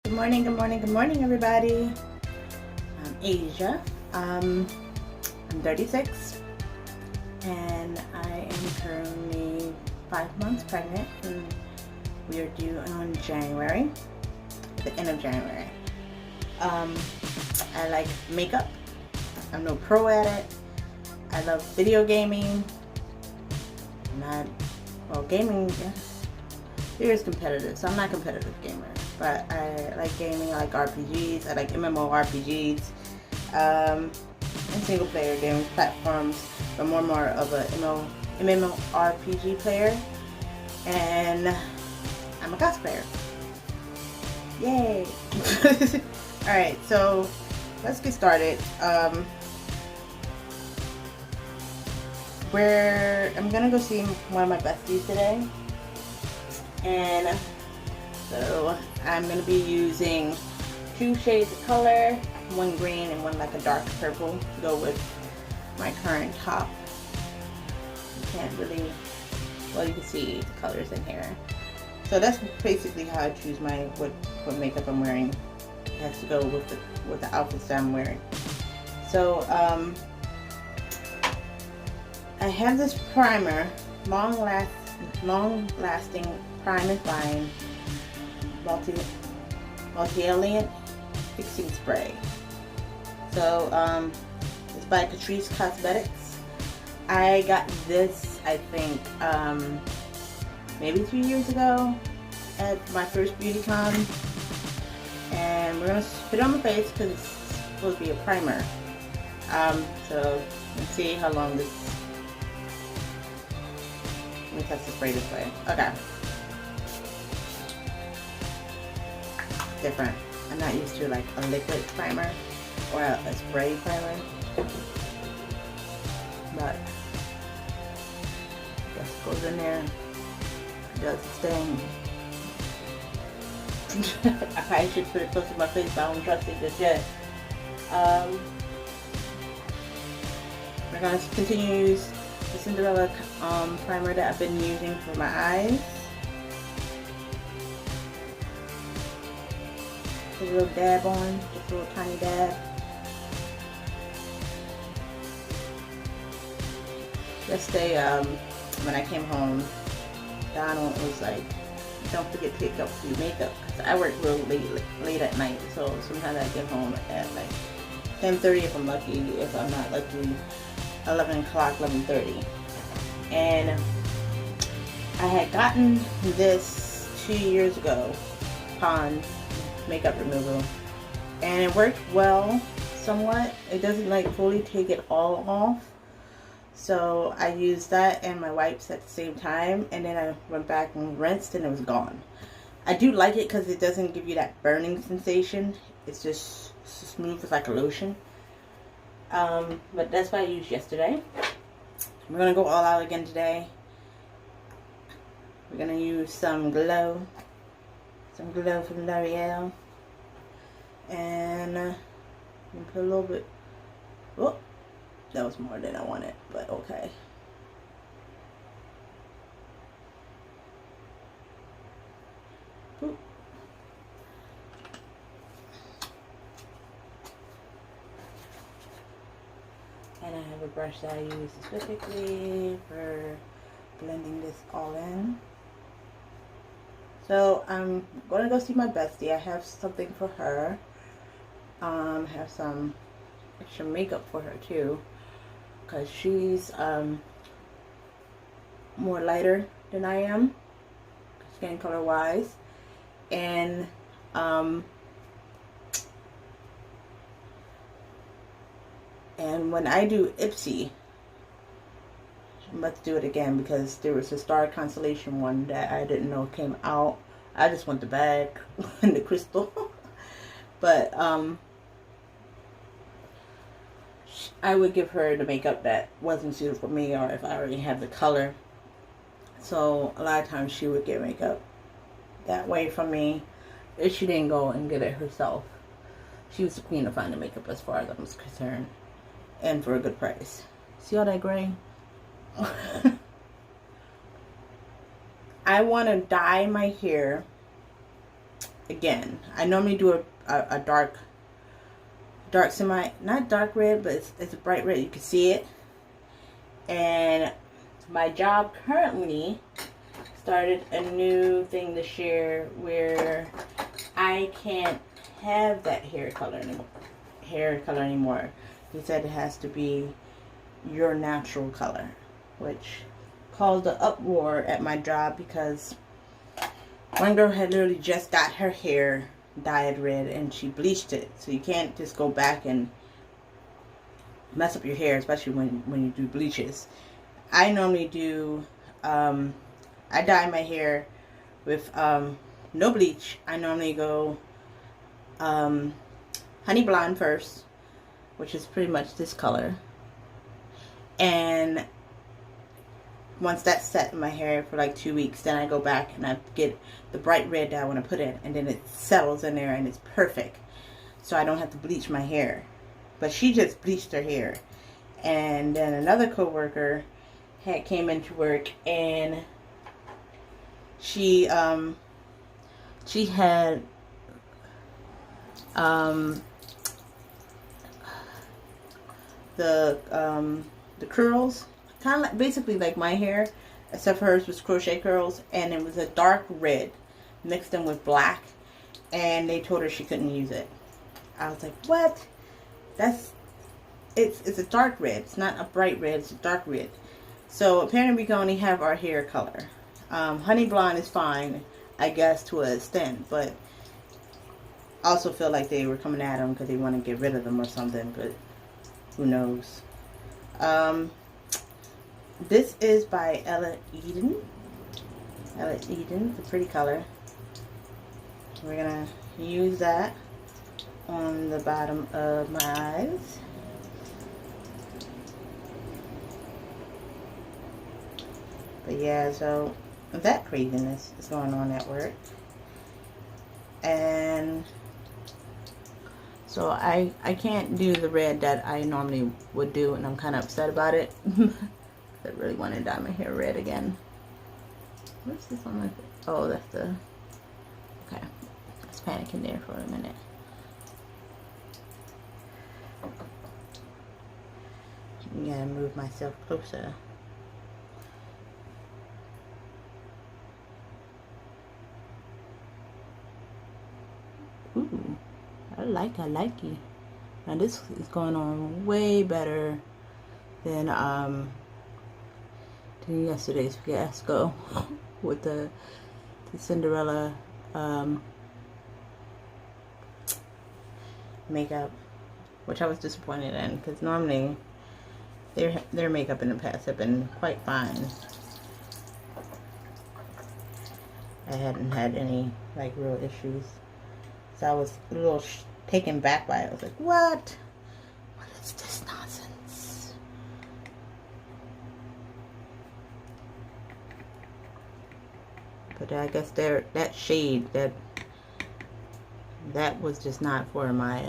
Good morning, good morning, good morning, everybody. I'm Asia. I'm 36 and I am currently 5 months pregnant, and we are due on January, the end of January. I like makeup. I'm no pro at it. I love video gaming. Gaming here is competitive, so I'm not a competitive gamer. But I like gaming. I like RPGs. I like MMORPGs, and single player games platforms. But more of a MMORPG player, and I'm a cosplayer. Yay! All right, so let's get started. I'm gonna go see one of my besties today, and so I'm gonna be using 2 shades of color, one green and one like a dark purple, to go with my current top. You can't really, well, you can see the colors in here. So that's basically how I choose what makeup I'm wearing. It has to go with the outfits that I'm wearing. So I have this primer, long lasting Prime and Fine multi-element fixing spray. So it's by Catrice Cosmetics. I got this, I think, maybe 2 years ago at my first BeautyCon, and we're gonna put it on my face because it's supposed to be a primer. So let's see how long this. Let me test the spray this way. Okay. Different. I'm not used to like a liquid primer or a spray primer, but I guess it goes in there. It does its thing. I probably should put it close to my face, but I don't trust it just yet. We're gonna continue to use the Cinderella primer that I've been using for my eyes. Put a little dab on, just a little tiny dab. Yesterday, when I came home, Donald was like, "Don't forget to pick up your makeup," because I work real late at night. So sometimes I get home at like 10:30 if I'm lucky. If I'm not lucky, 11 o'clock, 11:30. And I had gotten this 2 years ago, Pond's makeup removal, and it worked well somewhat. It doesn't like fully take it all off, so I used that and my wipes at the same time, and then I went back and rinsed and it was gone. I do like it because it doesn't give you that burning sensation. It's just smooth as like a lotion. But that's what I used yesterday. We're gonna go all out again today. We're gonna use some glow from L'Oreal, and put a little bit. Oh, that was more than I wanted, but okay. Ooh. And I have a brush that I use specifically for blending this all in. So I'm going to go see my bestie. I have something for her. Have some extra makeup for her too, because she's more lighter than I am, skin color wise, and when I do Ipsy, I'm about to do it again because there was a star constellation one that I didn't know came out. I just want the bag and the crystal. But I would give her the makeup that wasn't suited for me, or if I already have the color. So a lot of times she would get makeup that way from me if she didn't go and get it herself. She was the queen of finding makeup as far as I was concerned, and for a good price. See all that gray? I want to dye my hair again. I normally do a dark semi, not dark red, but it's a bright red. You can see it. And my job currently started a new thing this year where I can't have that hair color anymore. He said it has to be your natural color, which caused an uproar at my job because one girl had literally just got her hair dyed red and she bleached it. So you can't just go back and mess up your hair, especially when you do bleaches. I normally do, I dye my hair with no bleach. I normally go honey blonde first, which is pretty much this color. And once that's set in my hair for like 2 weeks, then I go back and I get the bright red that I want to put in, and then it settles in there and it's perfect. So I don't have to bleach my hair. But she just bleached her hair. And then another coworker came into work, and she had the curls, kind of like, basically like my hair, except for hers was crochet curls, and it was a dark red mixed in with black, and they told her she couldn't use it. I was like, what? It's a dark red. It's not a bright red. It's a dark red. So apparently we can only have our hair color. Honey blonde is fine, I guess, to an extent, but I also feel like they were coming at them because they want to get rid of them or something, but who knows. This is by Ella Eden. Ella Eden, it's a pretty color. We're going to use that on the bottom of my eyes. But yeah, so that craziness is going on at work. And so I can't do the red that I normally would do, and I'm kind of upset about it. I really want to dye my hair red again. What's this on my face? Oh, that's the... Okay. I was panicking there for a minute. I gotta move myself closer. Ooh, I like it. Now this is going on way better than yesterday's fiasco with the Cinderella makeup, which I was disappointed in, because normally their makeup in the past have been quite fine. I hadn't had any like real issues, so I was a little taken back by it. I was like, what is this nonsense? But I guess that shade, that was just not for my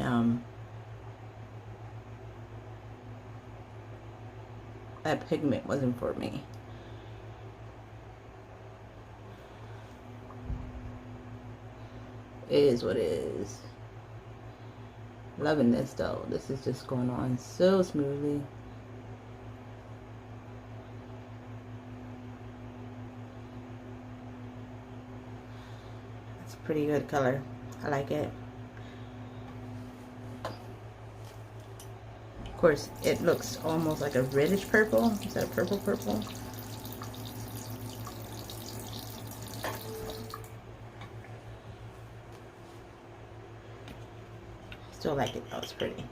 that pigment wasn't for me. It is what it is. Loving this though. This is just going on so smoothly. It's a pretty good color. I like it. Of course, it looks almost like a reddish purple. Is that a purple? Still like it though. It's pretty.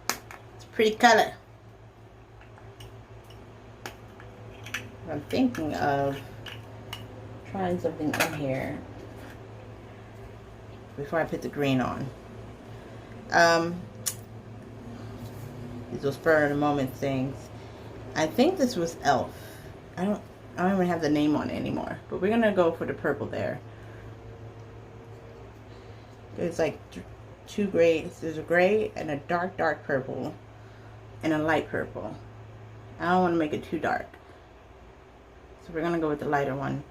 It's a pretty color. I'm thinking of trying something in here before I put the green on. These will spur of the moment things. I think this was Elf. I don't even have the name on it anymore. But we're gonna go for the purple there. There's like two grays. There's a gray and a dark purple and a light purple. I don't want to make it too dark, so we're gonna go with the lighter one,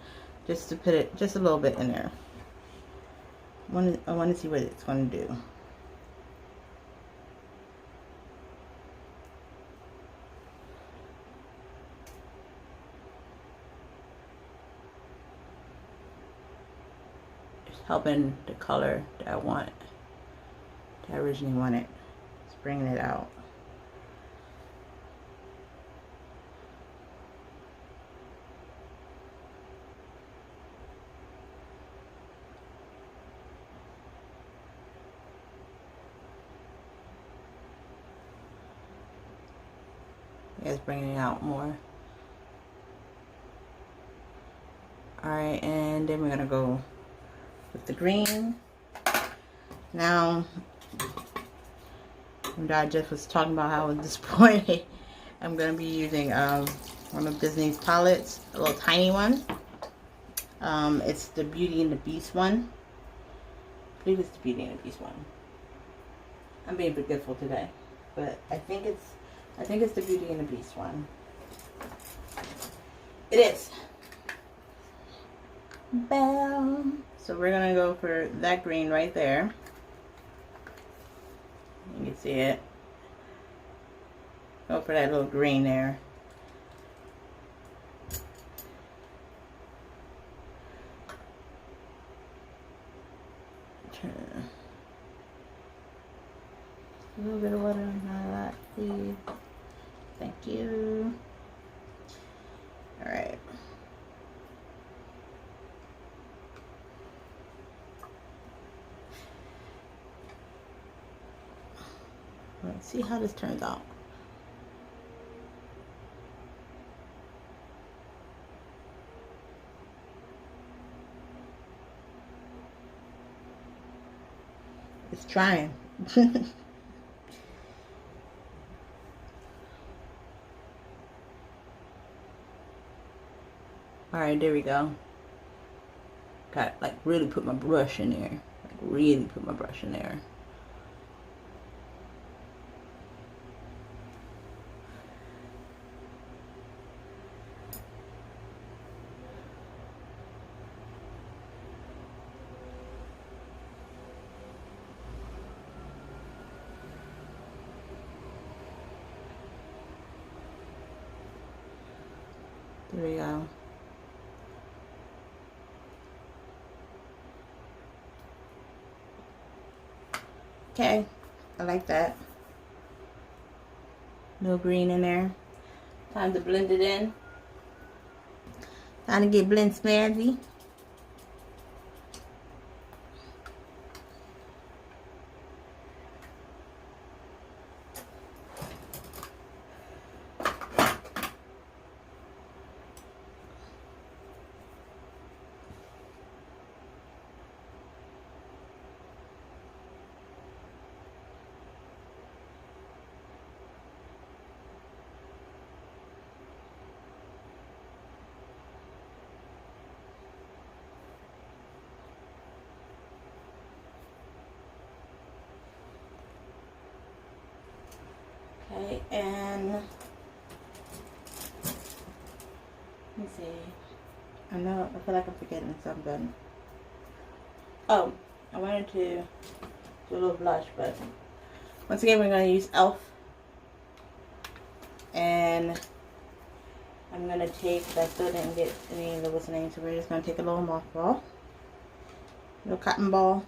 just to put it just a little bit in there. I want to see what it's going to do. It's helping the color that I want, that I originally wanted. It's bringing it out. Yeah, it's bringing it out more. Alright, and then we're going to go with the green. Now, I just was talking about how I was disappointed. I'm going to be using one of Disney's palettes, a little tiny one. It's the Beauty and the Beast one. I believe it's the Beauty and the Beast one. I'm being forgetful today, but I think it's the Beauty and the Beast one. It is. Bam. So we're gonna go for that green right there. You can see it. Go for that little green there. A little bit of water on that, please. Thank you. All right. Let's see how this turns out. It's trying. Alright, there we go. Got like really put my brush in there. Like really put my brush in there. There we go. Okay, I like that. No green in there. Time to blend it in. Time to get blend snazzy. Okay, and let me see. I feel like I'm forgetting something. Oh, I wanted to do a little blush, but once again, we're going to use e.l.f. And I'm going to take, I still didn't get any of the what's the name, so we're just going to take a little mothball, a little cotton ball,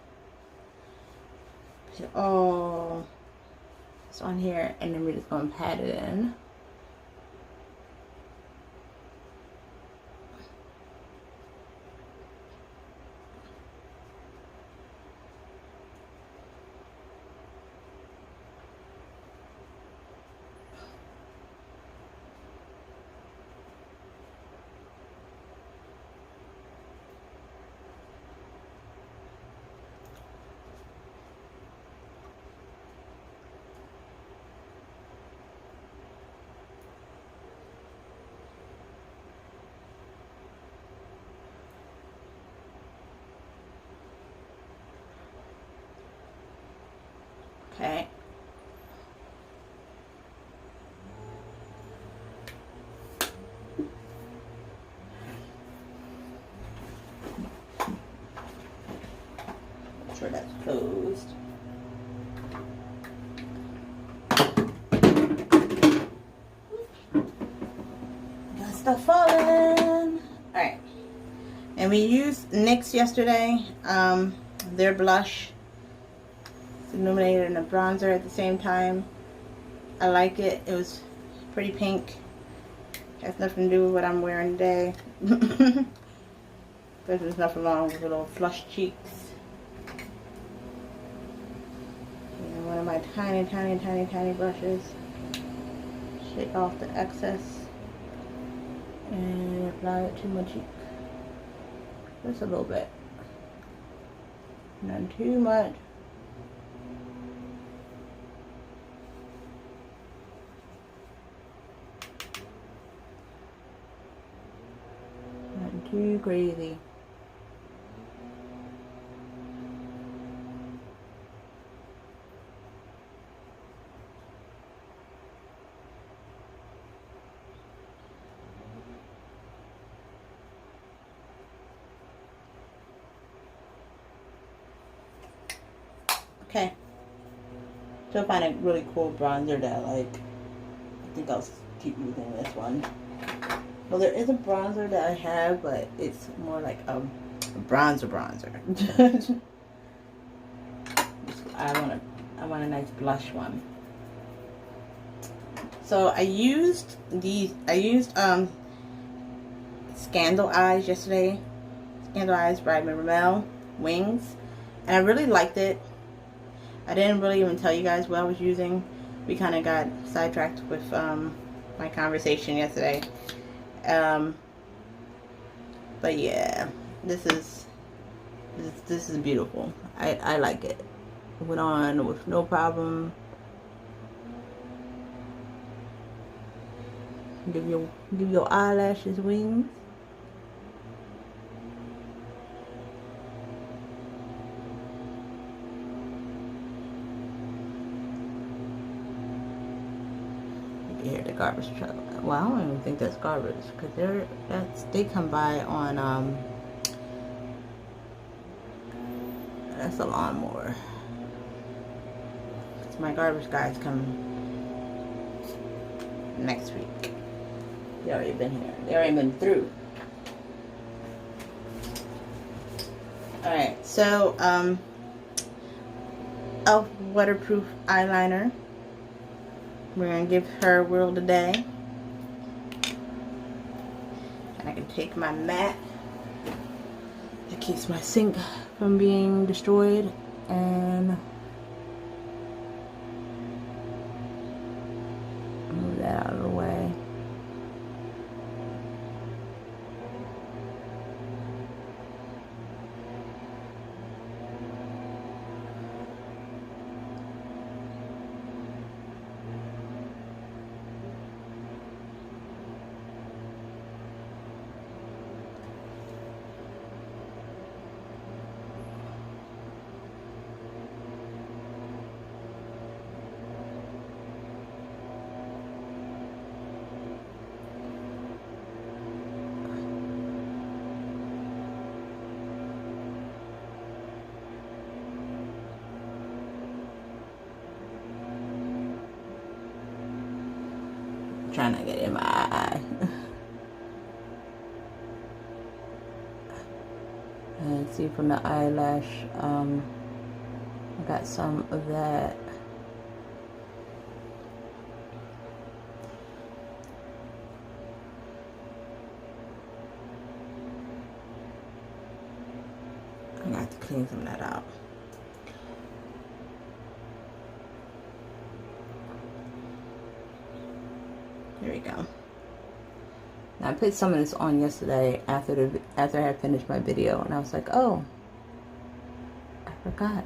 put it all on here, and then we're just going to pat it in. Okay. Stuff falling. Alright. And we used NYX yesterday. Their blush. It's illuminated and a bronzer at the same time. I like it. It was pretty pink. Has nothing to do with what I'm wearing today. But there's nothing wrong with little flush cheeks. And one of my tiny brushes. Shake off the excess. And apply it to my cheek. Just a little bit. Not too much. Not too crazy. Okay. So I find a really cool bronzer that I like. I think I'll keep using this one. Well, there is a bronzer that I have, but it's more like a bronzer. I want a nice blush one. So I used Scandal Eyes yesterday. Scandal Eyes by Rimmel Wings, and I really liked it. I didn't really even tell you guys what I was using. We kind of got sidetracked with my conversation yesterday. But yeah, this is beautiful. I like it. It went on with no problem. Give your eyelashes wings. You hear the garbage truck. Well, I don't even think that's garbage because they come by on that's a lawnmower. It's my garbage guys come next week. They already been here. They already been through. Alright, so e.l.f. waterproof eyeliner. We're gonna give her a whirl today. And I can take my mat that keeps my sink from being destroyed and move that out of the way. Trying to get it in my eye. And see from the eyelash, I got some of that. I got to clean some of that out. There we go. Now, I put some of this on yesterday after I had finished my video, and I was like, oh, I forgot.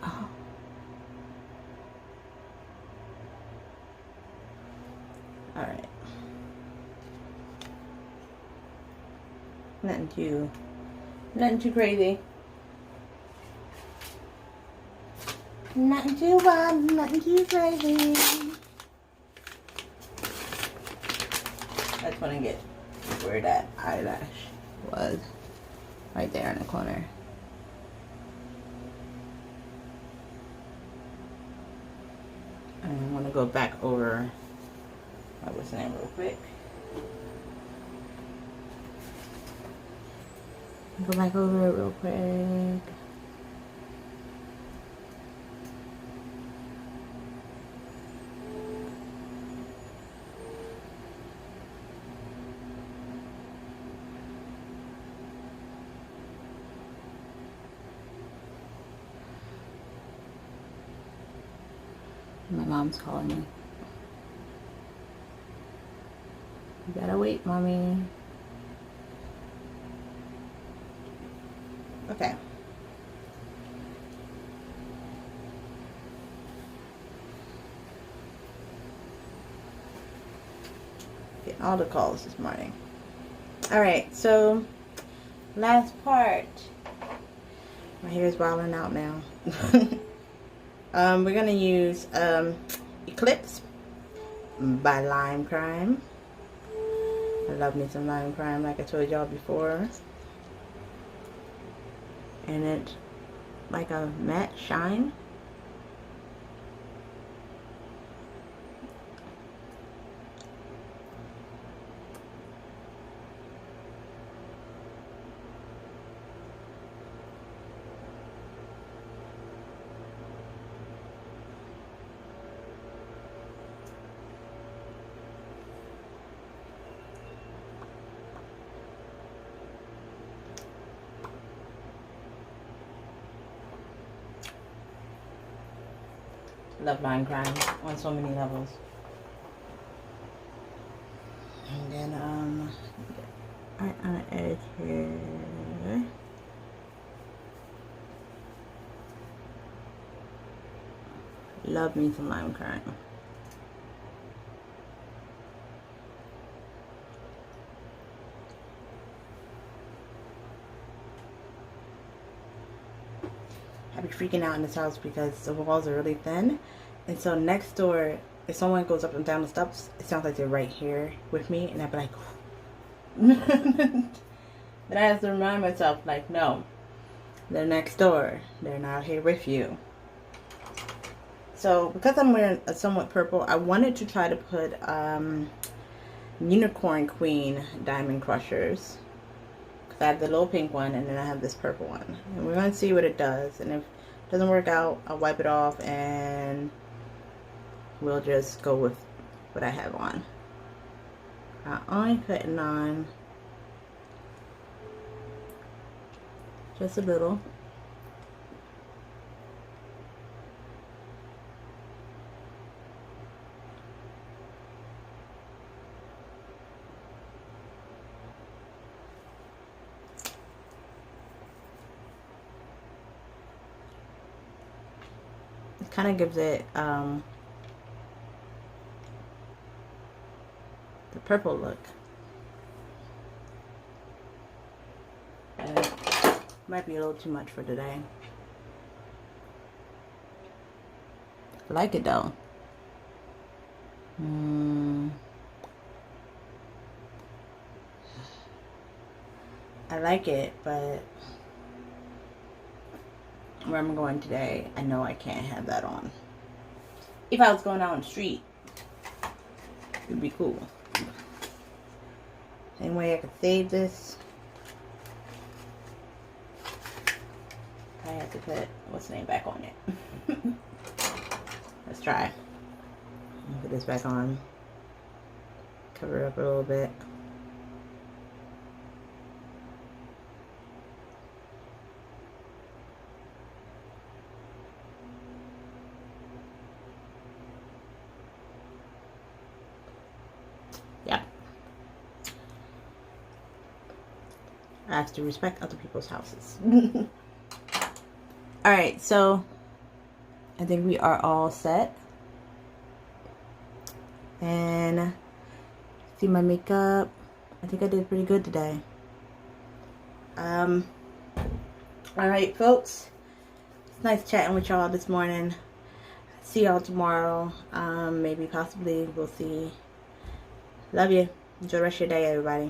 Oh. All right. Nothing too crazy. Nothing too wild, nothing too crazy. I just want to get where that eyelash was. Right there in the corner. I'm gonna go back over what's the name real quick. Go back over it real quick. My mom's calling me. You gotta wait, mommy. Okay. Getting all the calls this morning. Alright, so last part. My hair is wilding out now. We're gonna use Eclipse by Lime Crime. I love me some Lime Crime, like I told y'all before. And it's like a matte shine. Love Lime Crime on so many levels. And then right on the edge here. Love me some Lime Crime. I be freaking out in this house because the walls are really thin, and so next door, if someone goes up and down the steps, it sounds like they're right here with me, and I'd be like, then I have to remind myself, like, no, they're next door, they're not here with you. So because I'm wearing a somewhat purple, I wanted to try to put Unicorn Queen diamond crushers. I have the little pink one, and then I have this purple one, and we're going to see what it does. And if it doesn't work out, I'll wipe it off and we'll just go with what I have on. I'm only putting on just a little. Kind of gives it the purple look. Might be a little too much for today. I like it though. I like it, but where I'm going today, I know I can't have that on. If I was going out on the street, it'd be cool. Same way I could save this. I have to put what's the name back on it. Let's try. Put this back on. Cover it up a little bit. Yeah. I have to respect other people's houses. Alright, so I think we are all set. And see my makeup. I think I did pretty good today. Alright, folks. It's nice chatting with y'all this morning. See y'all tomorrow. Maybe, possibly, we'll see. Love you. Enjoy the rest of your day, everybody.